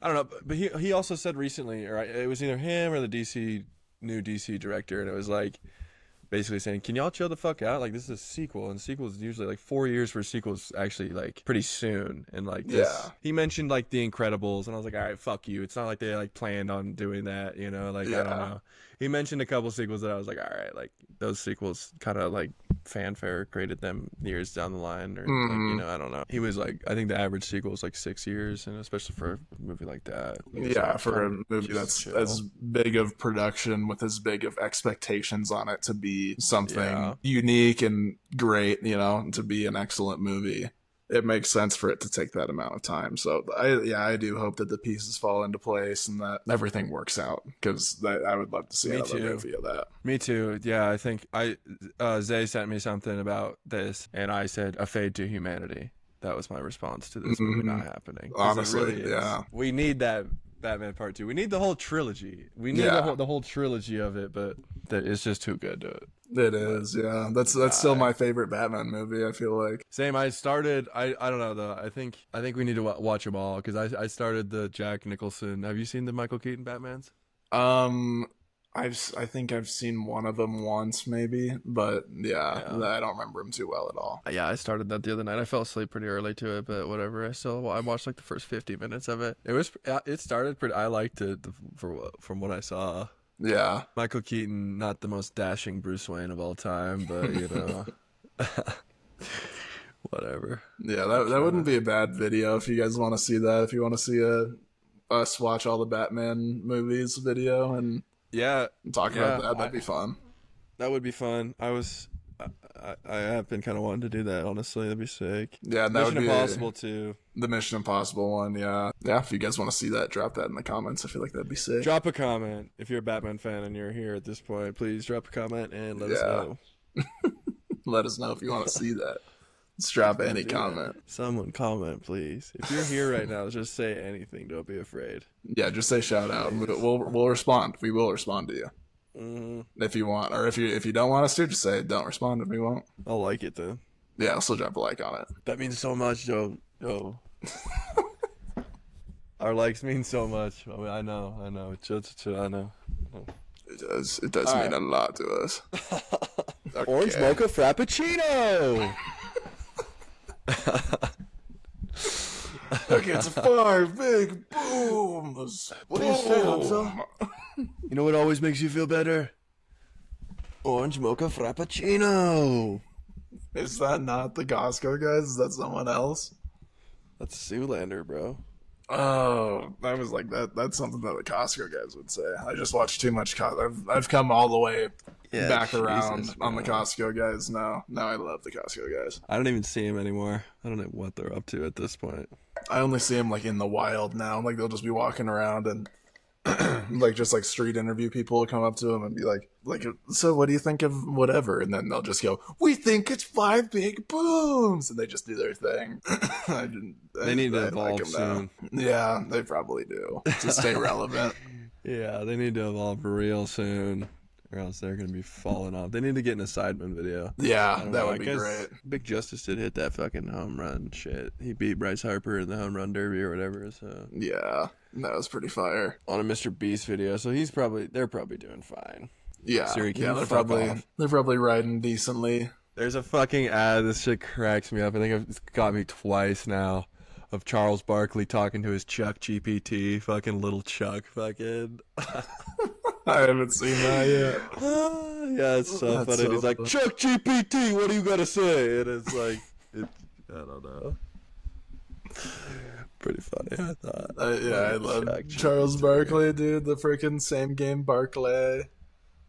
I don't know. But he also said recently, or it was either him or the new DC director, and it was like, basically saying, can y'all chill the fuck out? Like, this is a sequel, and sequels usually like 4 years for sequels actually like pretty soon. And like this, he mentioned like The Incredibles, and I was like, all right, fuck you. It's not like they like planned on doing that, you know? Like, I don't know. He mentioned a couple sequels that I was like, all right, like those sequels kind of like fanfare created them years down the line, or like, you know, I don't know. He was like, I think the average sequel is like 6 years, and especially for a movie like that. Yeah, for a movie that's as big of production with as big of expectations on it to be something unique and great, you know, to be an excellent movie. It makes sense for it to take that amount of time. So I do hope that the pieces fall into place and that everything works out, because I would love to see another movie of that. Me too. Yeah, I think Zay sent me something about this, and I said a fade to humanity. That was my response to this movie not happening. Honestly, we need that Batman Part 2. We need the whole trilogy. We need the whole trilogy of it, but it's just too good to it. It is, yeah. That's still my favorite Batman movie, I feel like. Same. I don't know though. I think we need to watch them all, because I started the Jack Nicholson. Have you seen the Michael Keaton Batmans? I think I've seen one of them once, maybe, but I don't remember them too well at all. Yeah, I started that the other night. I fell asleep pretty early to it, but whatever. I watched like the first 50 minutes of it. It started pretty. I liked it from what I saw. Yeah, Michael Keaton, not the most dashing Bruce Wayne of all time, but you know, whatever. Yeah, that wouldn't be a bad video if you guys want to see that. If you want to see us watch all the Batman movies video and talk about that, that'd be fun. That would be fun. I have been kind of wanting to do that, honestly. That'd be sick. Yeah, and that Mission would be Impossible too. The Mission Impossible one, yeah. Yeah, if you guys want to see that, drop that in the comments. I feel like that'd be sick. Drop a comment. If you're a Batman fan and you're here at this point, please drop a comment and let us know. Let us know if you want to see that. Just drop any comment. Someone comment, please. If you're here right now, just say anything. Don't be afraid. Yeah, just say shout out. We'll respond. We will respond to you. If you want, or if you don't want us to, just say don't respond if we won't. I'll like it then. Yeah, I'll still drop a like on it. That means so much, Joe. Our likes mean so much. I mean, I know. I know. It does mean a lot to us. Okay. Orange mocha frappuccino. Okay, it's 5 big booms. What are you saying, son? You know what always makes you feel better? Orange mocha frappuccino. Is that not the Costco guys? Is that someone else? That's Zoolander, bro. Oh, I was like that. That's something that the Costco guys would say. I just watched too much Costco. I've come all the way back around on the Costco guys now. Now I love the Costco guys. I don't even see them anymore. I don't know what they're up to at this point. I only see them like in the wild now. Like they'll just be walking around and like just like street interview people will come up to them and be like, so what do you think of whatever? And then they'll just go, we think it's 5 big booms, and they just do their thing. They need to evolve soon. Yeah, they probably do to stay relevant. Yeah, they need to evolve for real soon, or else they're gonna be falling off. They need to get in a Sidemen video. Yeah, that would be great. Big Justice did hit that fucking home run shit. He beat Bryce Harper in the home run derby or whatever. So yeah, that was pretty fire on a Mr. Beast video. So they're probably doing fine. Yeah, they're probably riding decently. There's a fucking ad. This shit cracks me up. I think it's got me twice now. Of Charles Barkley talking to his Chuck GPT, fucking little Chuck, fucking. I haven't seen that yet. Yeah, it's so That's funny. so He's like, funny. Chuck GPT, what do you gotta say? And it's like, I don't know. Pretty funny, I thought. Yeah, I love Charles Barkley, dude. The freaking same game Barkley.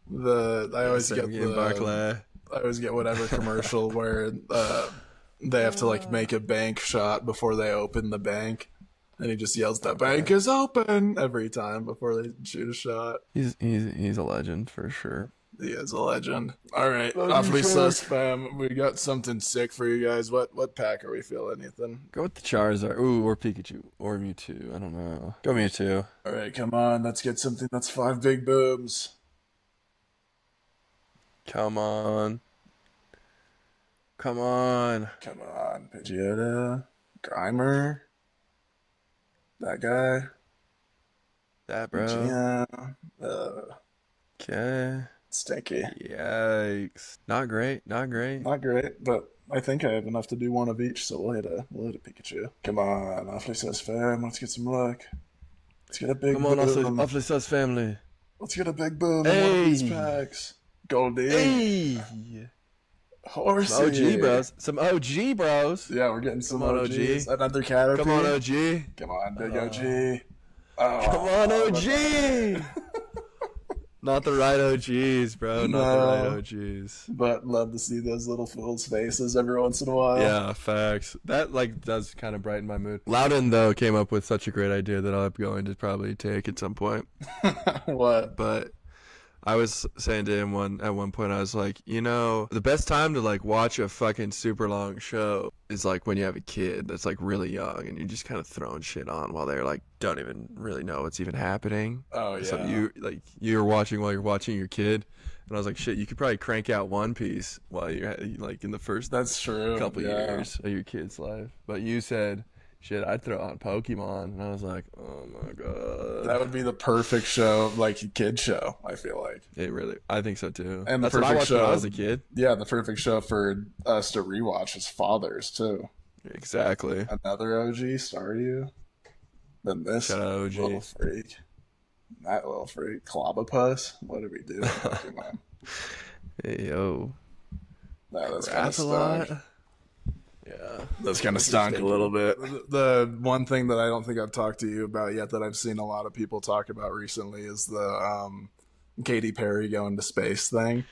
I always get whatever commercial where they have to like make a bank shot before they open the bank, and he just yells, "The bank is open!" every time before they shoot a shot. He's a legend for sure. He is a legend. All right, AwfullySus fam, we got something sick for you guys. What pack are we feeling, Ethan? Go with the Charizard. Ooh, or Pikachu. Or Mewtwo. I don't know. Go Mewtwo. All right, come on. Let's get something that's 5 big booms. Come on. Come on. Come on. Pidgeotto. Grimer. That guy. That, bro. Yeah. Okay. Stinky. Yikes. Not great. Not great. Not great, but I think I have enough to do one of each, so we'll hit a Pikachu. Come on, AwfullySus fam, let's get some luck. Let's get a big boom. Come on, AwfullySus family. Let's get a big boom in one of these packs. Goldie. Hey. Horsey. Some OG bros. Some OG bros. Yeah, we're getting some OGs. Another Caterpie. Come on, OG. Come on, big OG. Oh, come on, OG. Not the right OGs, bro. Not the right OGs. But love to see those little fools' faces every once in a while. Yeah, facts. That like does kind of brighten my mood. Loudon though came up with such a great idea that I'm going to probably take at some point. What? But I was saying to him at one point, I was like, you know, the best time to like watch a fucking super long show is like when you have a kid that's like really young and you're just kind of throwing shit on while they're like don't even really know what's even happening. Oh yeah. So you're watching while you're watching your kid, and I was like, shit, you could probably crank out One Piece while you're like in the first couple years of your kid's life. But you said, shit, I'd throw on Pokemon, and I was like, oh my god, that would be the perfect show, like kid show. I feel like I think so too. And that's the perfect what I watched show when I was a kid. Yeah, the perfect show for us to rewatch is Fathers too. Exactly. Another OG, Staryu. Then this Shout out OG. little freak, that little freak, Clobbopus. What did we do? Pokemon? Hey yo, that's kind of stunk. Yeah, that's kind of stunk a little bit. The one thing that I don't think I've talked to you about yet that I've seen a lot of people talk about recently is the Katy Perry going to space thing.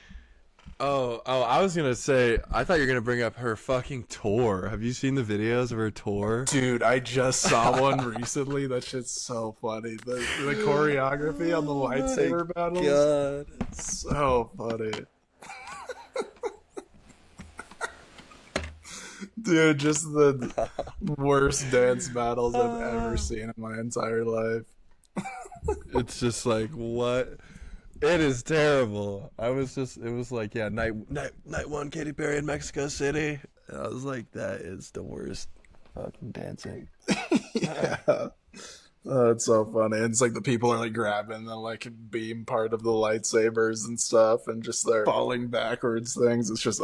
Oh, I was gonna say, I thought you were gonna bring up her fucking tour. Have you seen the videos of her tour? Dude, I just saw one recently. That shit's so funny. The choreography on the lightsaber battles. God, it's so funny. Dude, just the worst dance battles I've ever seen in my entire life. It's just like, what? It is terrible. It was like, yeah, night one, Katy Perry in Mexico City. And I was like, that is the worst fucking dancing. Yeah. Oh, it's so funny. It's like the people are like grabbing the like beam part of the lightsabers and stuff, and just they're falling backwards things. It's just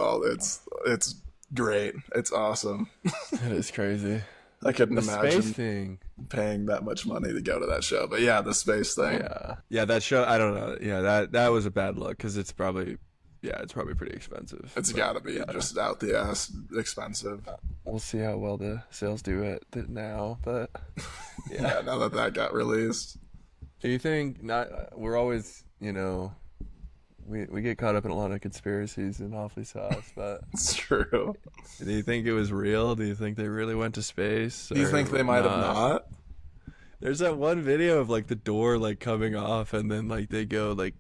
it's great. It's awesome. It is crazy. I couldn't imagine space thing. Paying that much money to go to that show. But yeah, the space thing. Yeah, that show, I don't know. Yeah, that was a bad look because it's probably pretty expensive. It's got to be just out the ass expensive. We'll see how well the sales do it now, but yeah, now that got released. Do you think we're always, you know, we get caught up in a lot of conspiracies in AwfullySus, but it's true. Do you think it was real? Do you think they really went to space? Do you think they might have not? There's that one video of like the door like coming off, and then like they go like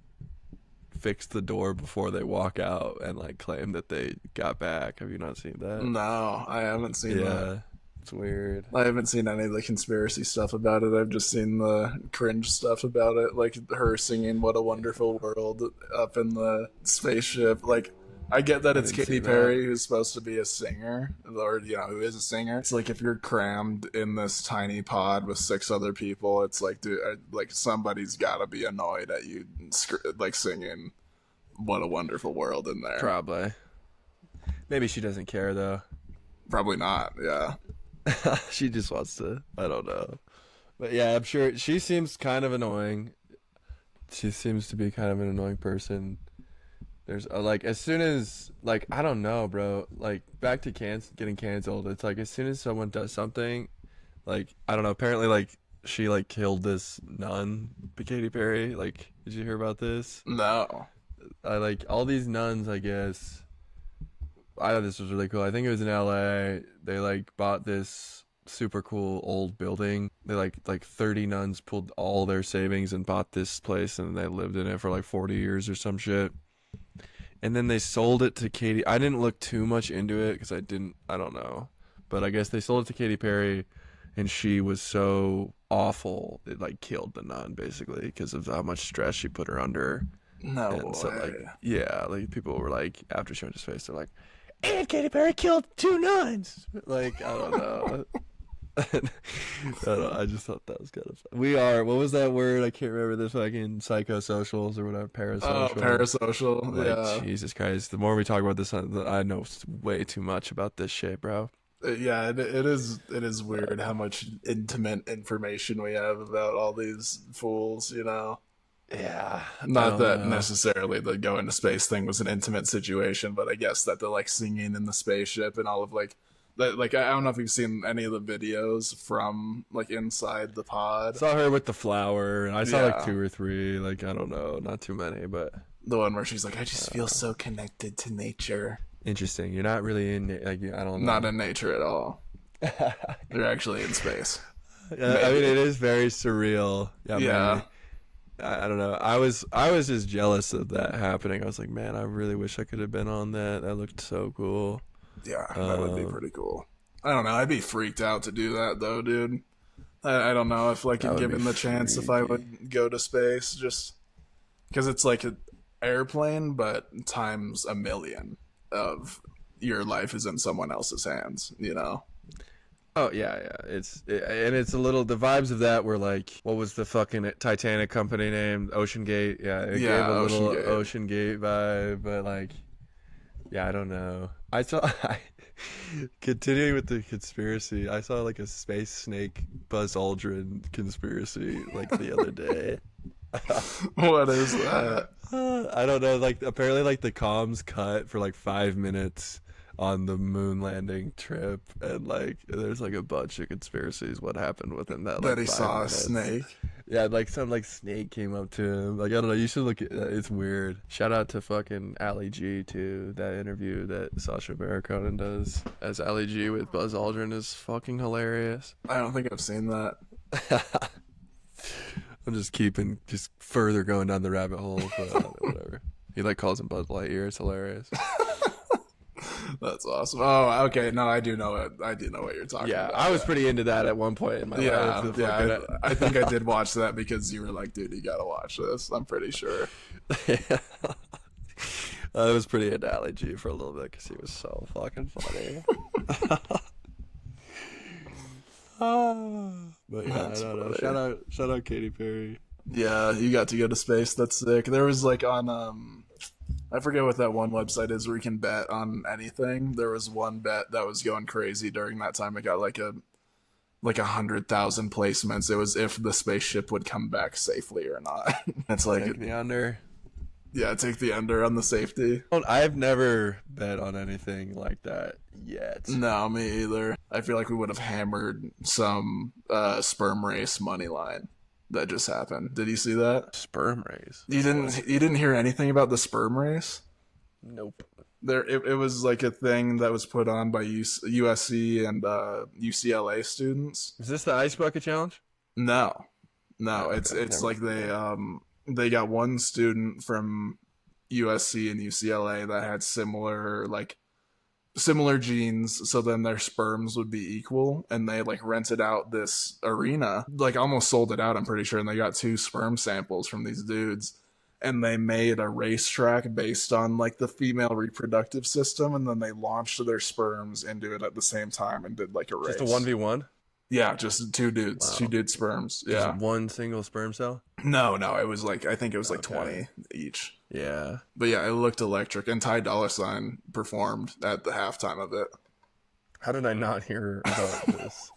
fix the door before they walk out and like claim that they got back. Have you not seen that? No, I haven't seen that. It's weird. I haven't seen any of the conspiracy stuff about it. I've just seen the cringe stuff about it, like her singing "What a Wonderful World" up in the spaceship. Like, I get that it's Katy Perry who's supposed to be a singer, or who is a singer. It's like if you're crammed in this tiny pod with 6 other people, it's like, dude, like somebody's got to be annoyed at you, like singing "What a Wonderful World" in there. Probably. Maybe she doesn't care though. Probably not. Yeah. She just wants to. I don't know. But yeah, I'm sure she seems kind of annoying. she seems to be kind of an annoying person. There's like as soon as like I don't know, bro. Like back to getting canceled. It's like as soon as someone does something, like I don't know. Apparently, like she like killed this nun, Katy Perry. Like, did you hear about this? No. I like all these nuns. I guess I thought this was really cool. I think it was in L.A. They like bought this super cool old building. They like 30 nuns pulled all their savings and bought this place, and they lived in it for like 40 years or some shit. And then they sold it to Katy. I didn't look too much into it because I don't know. But I guess they sold it to Katy Perry, and she was so awful it like killed the nun basically because of how much stress she put her under. No And way. so like yeah, like people were like after she went to space, they're like, and Katy Perry killed 2 nuns. Like I don't know. I don't know. I just thought that was kind of fun. We are. What was that word? I can't remember. The fucking psychosocials or whatever. Parasocial. Oh, parasocial. Like, yeah. Jesus Christ. The more we talk about this, I know way too much about this shit, bro. Yeah, it is weird how much intimate information we have about all these fools, you know. Yeah. Not that necessarily the go into space thing was an intimate situation, but I guess that the like singing in the spaceship and all of like that, like I don't know if you've seen any of the videos from like inside the pod. Saw her with the flower, and I saw like Yeah. 2 or 3. Like I don't know, not too many, but The one where she's like, I just feel so connected to nature. interesting. You're not really in like I don't know. Not in nature at all. They're actually in space. I mean, it is very surreal. Yeah. Yeah. I don't know. I was just jealous of that happening. I was like, man, I really wish I could have been on that. That looked so cool. Yeah, that would be pretty cool. I don't know. I'd be freaked out to do that though, dude. I don't know if like given the chance if I would go to space, just because it's like an airplane, but times a million of your life is in someone else's hands. You know. Oh yeah. And it's a little. The vibes of that were like, what was the fucking Titanic company name? Ocean Gate. Yeah, it gave a little Ocean Gate vibe, but like, yeah, I don't know. Continuing with the conspiracy, I saw like a space snake Buzz Aldrin conspiracy like the other day. What is that? I don't know. Like apparently, like the comms cut for like 5 minutes on the moon landing trip, and like there's like a bunch of conspiracies what happened within that. Like, That he saw minutes. a snake. Yeah, like some like snake came up to him. Like I don't know. You should look at. It's weird. Shout out to fucking Ali G too. That interview that Sacha Baron Cohen does as Ali G with Buzz Aldrin is fucking hilarious. I don't think I've seen that. I'm just further going down the rabbit hole, but whatever. He like calls him Buzz Lightyear. It's hilarious. That's awesome. Oh, okay. No, I do know it. I do know what you're talking about. Yeah, I was pretty into that at one point in my life. Yeah. I think I did watch that because you were like, dude, you gotta watch this. I'm pretty sure. Yeah. I was pretty into Ali G for a little bit because he was so fucking funny. But yeah, That's I don't know. funny. Shout out Katy Perry. Yeah, you got to go to space. That's sick. There was like on I forget what that one website is where you can bet on anything. There was one bet that was going crazy during that time. It got like 100,000 placements. It was if the spaceship would come back safely or not. It's like Take the under. Yeah, take the under on the safety. I've never bet on anything like that yet. No, me either. I feel like we would have hammered some sperm race money line that just happened. Did you see that? Sperm race. You didn't hear anything about the sperm race? Nope. It was like a thing that was put on by USC and UCLA students. Is this the ice bucket challenge? No, Oh, okay. it's like they got one student from USC and UCLA that had similar genes, so then their sperms would be equal, and they like rented out this arena, like almost sold it out, I'm pretty sure, and they got 2 sperm samples from these dudes, and they made a racetrack based on like the female reproductive system, and then they launched their sperms into it at the same time and did like a race. Just a 1v1? Yeah, just 2 dudes. Wow. 2 dude sperms. Yeah. Just one single sperm cell? No, it was like, I think it was like Okay. 20 each. Yeah. But yeah, it looked electric, and Ty Dolla $ign performed at the halftime of it. How did I not hear about this?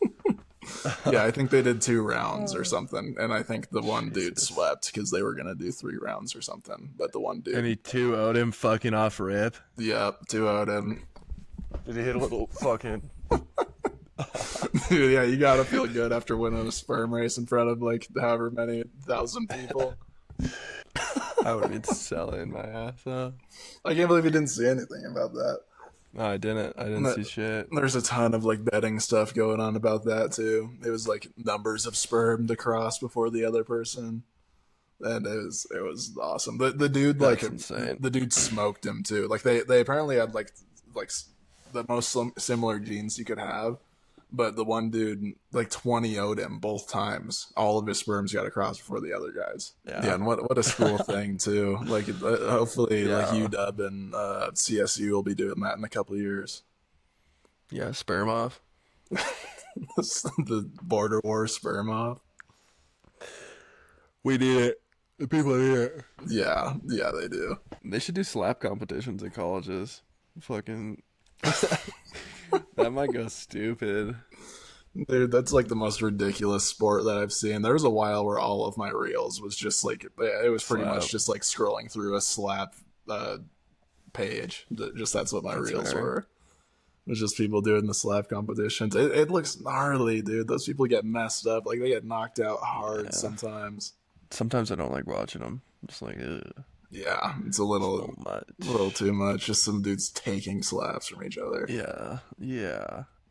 Yeah, I think they did 2 rounds or something, and I think the one dude Jesus. swept because they were gonna do 3 rounds or something. But the one dude, And he 2-0'd him fucking off rip. yep, 2-0'd him. Did he hit a little fucking? Dude, yeah, you gotta feel good after winning a sperm race in front of like however many 1,000 people. I would be selling my ass off. I can't believe you didn't see anything about that. No, I didn't. I didn't see shit. There's a ton of like betting stuff going on about that too. It was like numbers of sperm to cross before the other person, and it was awesome. The dude That's like insane. the dude smoked him too. Like they apparently had like the most similar genes you could have, but the one dude like 20-0'd him both times. All of his sperms got across before the other guys. Yeah, and what a school thing too. Like hopefully like UW and CSU will be doing that in a couple of years. Yeah, sperm off. The border war sperm off. We need it. The people need it. Yeah, they do. They should do slap competitions at colleges. Fucking. That might go stupid. Dude, that's like the most ridiculous sport that I've seen. There was a while where all of my reels was just like, it was pretty much just like scrolling through a slap page. Just that's what my reels were. It was just people doing the slap competitions. It looks gnarly, dude. Those people get messed up. Like they get knocked out hard sometimes. Sometimes I don't like watching them. I'm just like, ugh. Yeah, it's a little too much. Just some dudes taking slaps from each other. Yeah.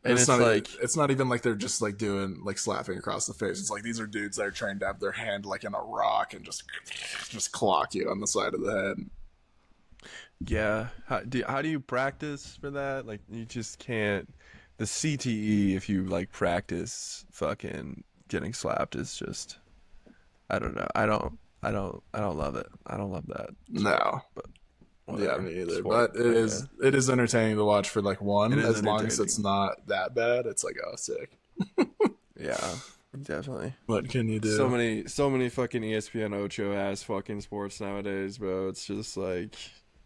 And it's not like it's not even like they're just like doing like slapping across the face. It's like these are dudes that are trained to have their hand like in a rock and just clock you on the side of the head. Yeah. How do you practice for that? Like you just can't. The CTE, if you like practice fucking getting slapped, is just. I don't know. I don't love it. I don't love that. No. But yeah, me either. But it is entertaining to watch for like one, as long as it's not that bad. It's like, oh, sick. Yeah, definitely. What can you do? So many fucking ESPN Ocho ass fucking sports nowadays, bro. It's just like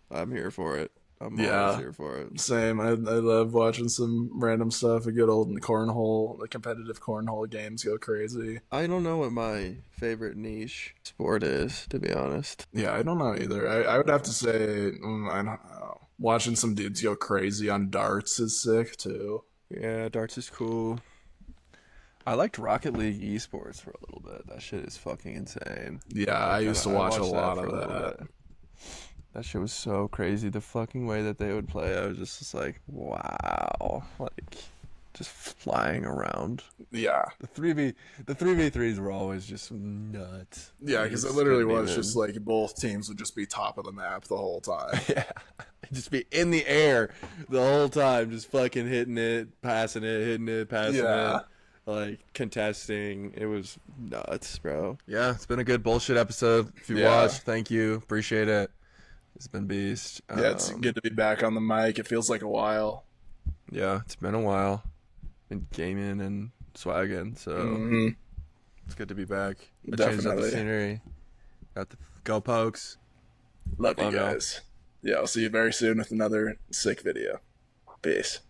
I'm here for it. I'm always here for it. Same. I love watching some random stuff. A good old cornhole, the competitive cornhole games go crazy. I don't know what my favorite niche sport is, to be honest. Yeah, I don't know either. I would have to say, I don't know. Watching some dudes go crazy on darts is sick too. Yeah, darts is cool. I liked Rocket League esports for a little bit. That shit is fucking insane. Yeah, I used to watch a lot of that. That shit was so crazy. The fucking way that they would play, I was just like, wow, like just flying around. Yeah, the 3v3s were always just nuts. Yeah, because it literally was just like both teams would just be top of the map the whole time. Yeah, just be in the air the whole time, just fucking hitting it, passing it, like contesting. It was nuts, bro. Yeah, it's been a good bullshit episode. If you watched, thank you, appreciate it. It's been beast. Yeah, it's good to be back on the mic. It feels like a while. Yeah, it's been a while. Been gaming and swagging, so it's good to be back. I changed up the scenery. Got the go pokes. Love you guys. Yeah, I'll see you very soon with another sick video. Peace.